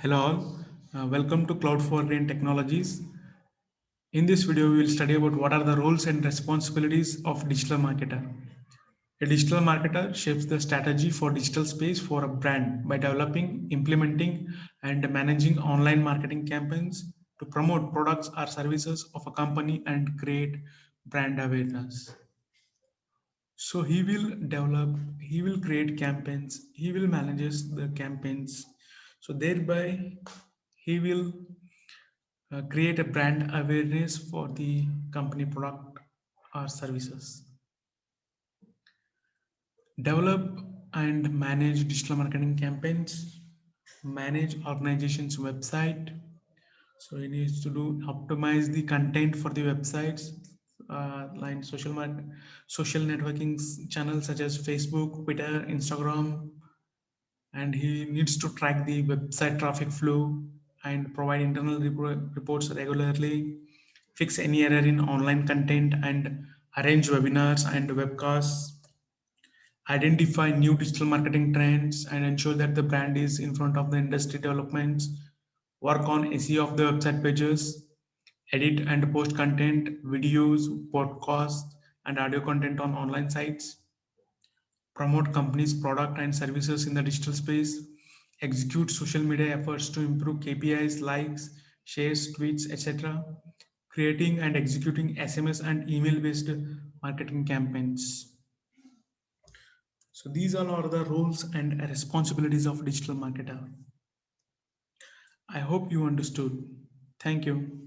Hello all, welcome to Cloud4Green Technologies. In this video, we will study about what are the roles and responsibilities of digital marketer. A digital marketer shapes the strategy for digital space for a brand by developing, implementing, and managing online marketing campaigns to promote products or services of a company and create brand awareness. So he will create campaigns, he will manages the campaigns. So thereby, he will create a brand awareness for the company product or services. Develop and manage digital marketing campaigns, manage organization's website. So he needs to do optimize the content for the websites, like social networking channels such as Facebook, Twitter, Instagram, and he needs to track the website traffic flow and provide internal reports regularly, fix any error in online content and arrange webinars and webcasts, identify new digital marketing trends and ensure that the brand is in front of the industry developments, work on SEO of the website pages, edit and post content, videos, podcasts, and audio content on online sites, promote companies' product and services in the digital space, execute social media efforts to improve KPIs, likes, shares, tweets, etc., creating and executing SMS and email-based marketing campaigns. So these all are the roles and responsibilities of digital marketer. I hope you understood. Thank you.